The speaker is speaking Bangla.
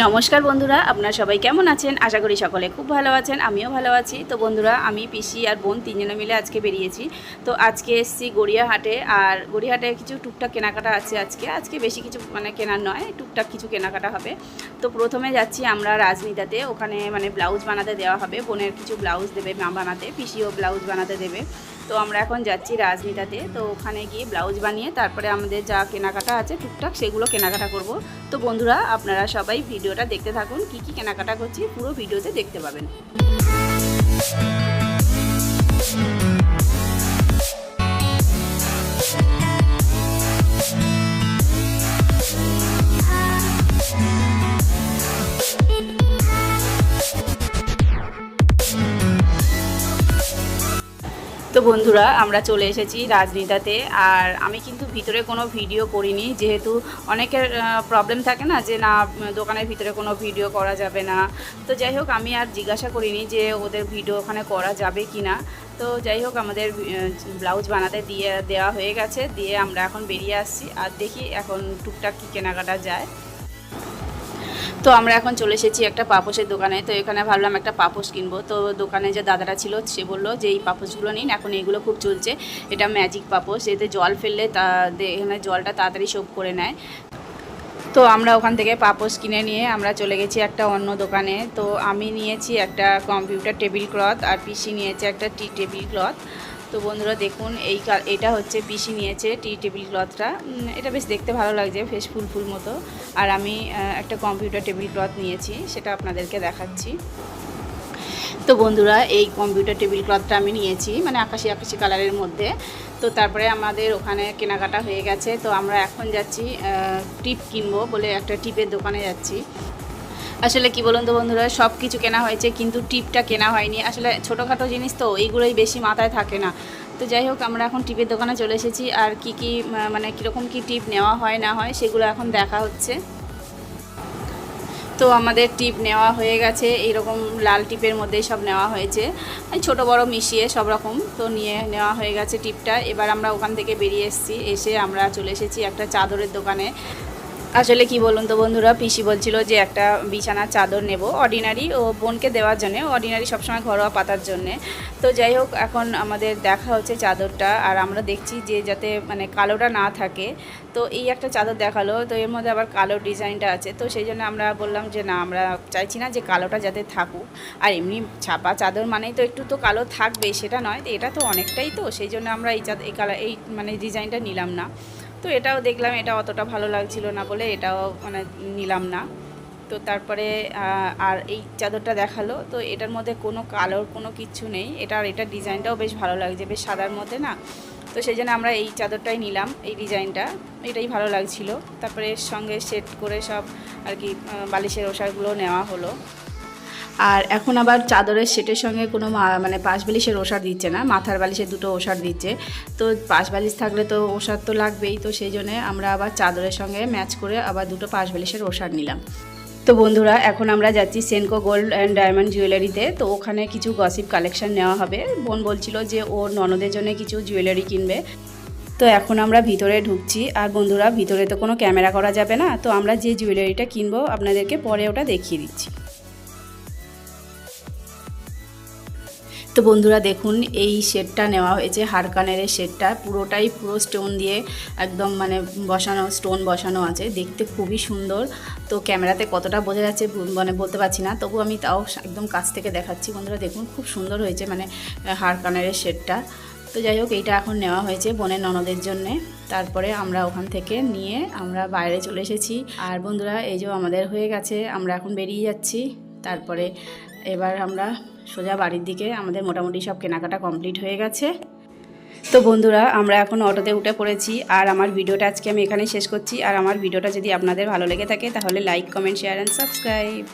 নমস্কার বন্ধুরা, আপনারা সবাই কেমন আছেন? আশা করি সকলে খুব ভালো আছেন, আমিও ভালো আছি। তো বন্ধুরা, আমি পিসি আর বোন তিনজনে মিলে আজকে বেরিয়েছি। তো আজকে এসেছি গড়িয়াহাটে, আর গড়িয়াহাটে কিছু টুকটাক কেনাকাটা আছে। আজকে বেশি কিছু কেনার নয়, টুকটাক কিছু কেনাকাটা হবে। তো প্রথমে যাচ্ছি আমরা রাজনিতাতে, ওখানে ব্লাউজ বানাতে দেওয়া হবে। বোনের কিছু ব্লাউজ দেবে মা বানাতে, পিসিও ব্লাউজ বানাতে দেবে। তো আমরা এখন যাচ্ছি রাজনিতাতে। তো ওখানে গিয়ে ব্লাউজ বানিয়ে তারপরে আমাদের যা কেনাকাটা আছে টুকটাক সেগুলো কেনাকাটা করব। তো বন্ধুরা, আপনারা সবাই ভিডিওটা দেখতে থাকুন, কি কি কেনাকাটা করছি পুরো ভিডিওতে দেখতে পাবেন। তো বন্ধুরা, আমরা চলে এসেছি রাজনিতাতে। আর আমি কিন্তু ভিতরে কোনো ভিডিও করিনি, যেহেতু অনেকের প্রবলেম থাকে না যে না দোকানের ভিতরে কোনো ভিডিও করা যাবে না। তো যাই হোক, আমি আর জিজ্ঞাসা করিনি যে ওদের ভিডিও ওখানে করা যাবে কি না। তো যাই হোক, আমাদের ব্লাউজ বানাতে দেওয়া হয়ে গেছে, দিয়ে আমরা এখন বেরিয়ে আসছি। আর দেখি এখন টুকটাক কী কেনাকাটা যায়। তো আমরা এখন চলে এসেছি একটা পাপোশের দোকানে। তো এখানে ভাবলাম একটা পাপোশ কিনবো। তো দোকানে যে দাদারা ছিল সে বললো যে এই পাপোশগুলো নিন, এখন এইগুলো খুব চলছে। এটা ম্যাজিক পাপোশ, এতে জল ফেললে এখানে জলটা তাড়াতাড়ি সোপ করে নেয়। তো আমরা ওখান থেকে পাপোশ কিনে নিয়ে আমরা চলে গেছি একটা অন্য দোকানে। তো আমি নিয়েছি একটা কম্পিউটার টেবিল ক্লথ, আর পিসি নিয়েছে একটা টি টেবিল ক্লথ। তো বন্ধুরা দেখুন, এটা হচ্ছে পিসি নিয়েছে টি টেবিল ক্লথটা। এটা বেশ দেখতে ভালো লাগছে, বেশ ফুল মতো। আর আমি একটা কম্পিউটার টেবিল ক্লথ নিয়েছি, সেটা আপনাদেরকে দেখাচ্ছি। তো বন্ধুরা, এই কম্পিউটার টেবিল ক্লথটা আমি নিয়েছি আকাশি কালারের মধ্যে। তো তারপরে আমাদের ওখানে কেনাকাটা হয়ে গেছে। তো আমরা এখন যাচ্ছি টিপ কিনবো বলে, একটা টিপের দোকানে যাচ্ছি। আসলে কি বলুন তো বন্ধুরা, সব কিছু কেনা হয়েছে কিন্তু টিপটা কেনা হয়নি। আসলে ছোটোখাটো জিনিস তো এইগুলোই বেশি মাথায় থাকে না। তো যাই হোক, আমরা এখন টিপের দোকানে চলে এসেছি। আর কি কীরকম কী টিপ নেওয়া হয় না হয় সেগুলো এখন দেখা হচ্ছে। তো আমাদের টিপ নেওয়া হয়ে গেছে, এইরকম লাল টিপের মধ্যেই সব নেওয়া হয়েছে, ছোট বড় মিশিয়ে সব রকম। তো নেওয়া হয়ে গেছে টিপটা। এবার আমরা ওখান থেকে বেরিয়ে এসে আমরা চলে এসেছি একটা চাদরের দোকানে। আসলে কি বলুন তো বন্ধুরা, পিসি বলছিল যে একটা বিছানার চাদর নেব অর্ডিনারি, ও বোনকে দেওয়ার জন্যে, অর্ডিনারি সবসময় ঘরোয়া পাতার জন্যে। তো যাই হোক, এখন আমাদের দেখা হচ্ছে চাদরটা, আর আমরা দেখছি যে যাতে কালোটা না থাকে। তো এই একটা চাদর দেখালো, তো এর মধ্যে আবার কালো ডিজাইনটা আছে। তো সেই জন্য আমরা বললাম যে না, আমরা চাইছি না যে কালোটা যাতে থাকুক। আর এমনি ছাপা চাদর মানেই তো একটু তো কালো থাকবে, সেটা নয় তো, এটা তো অনেকটাই। তো সেই জন্য আমরা এই কালার ডিজাইনটা নিলাম না। তো এটাও দেখলাম, এটা অতটা ভালো লাগছিল না বলে এটাও নিলাম না। তো তারপরে আর এই চাদরটা দেখালো, তো এটার মধ্যে কোনো কালোর কোনো কিচ্ছু নেই। এটার ডিজাইনটাও বেশ ভালো লাগছে, বেশ সাদার মধ্যে না। তো সেই জন্য আমরা এই চাদরটাই নিলাম, এই ডিজাইনটা এটাই ভালো লাগছিল। তারপরে এর সঙ্গে সেট করে সব আর কি বালিশের ওষারগুলো নেওয়া হলো। আর এখন আবার চাদরের সেটের সঙ্গে কোনো পাশ বালিশের ওষার দিচ্ছে না, মাথার বালিশের দুটো ওষার দিচ্ছে। তো পাশ বালিশ থাকলে তো ওষার তো লাগবেই। তো সেই জন্যে আমরা আবার চাদরের সঙ্গে ম্যাচ করে আবার দুটো পাশ বালিশের ওষার নিলাম। তো বন্ধুরা, এখন আমরা যাচ্ছি সেনকো গোল্ড অ্যান্ড ডায়মন্ড জুয়েলারিতে। তো ওখানে কিছু গসিপ কালেকশন নেওয়া হবে। বোন বলছিল যে ওর ননদের জন্য কিছু জুয়েলারি কিনবে। তো এখন আমরা ভিতরে ঢুকছি। আর বন্ধুরা, ভিতরে তো কোনো ক্যামেরা করা যাবে না, তো আমরা যে জুয়েলারিটা কিনবো আপনাদেরকে পরে ওটা দেখিয়ে দিচ্ছি। তো বন্ধুরা দেখুন, এই সেটটা নেওয়া হয়েছে, হারকানের সেটটা পুরো স্টোন দিয়ে একদম বসানো, স্টোন বসানো আছে, দেখতে খুবই সুন্দর। তো ক্যামেরাতে কতটা বোঝা যাচ্ছে বলতে পারছি না, তবু আমি তাও একদম কাছ থেকে দেখাচ্ছি। বন্ধুরা দেখুন, খুব সুন্দর হয়েছে হারকানের সেটটা। তো যাই হোক, এইটা এখন নেওয়া হয়েছে বোনের ননদের জন্যে। তারপরে আমরা ওখান থেকে নিয়ে আমরা বাইরে চলে এসেছি। আর বন্ধুরা, এই যে আমাদের হয়ে গেছে, আমরা এখন বেরিয়ে যাচ্ছি। তারপরে এবার আমরা সোজা বাড়ির দিকে, আমাদের মোটামুটি সব কেনাকাটা কমপ্লিট হয়ে গেছে। তো বন্ধুরা, আমরা এখন অটোতে উঠে পড়েছি। আর আমার ভিডিওটা আজকে আমি এখানেই শেষ করছি। আর আমার ভিডিওটা যদি আপনাদের ভালো লেগে থাকে তাহলে like, comment, share and subscribe.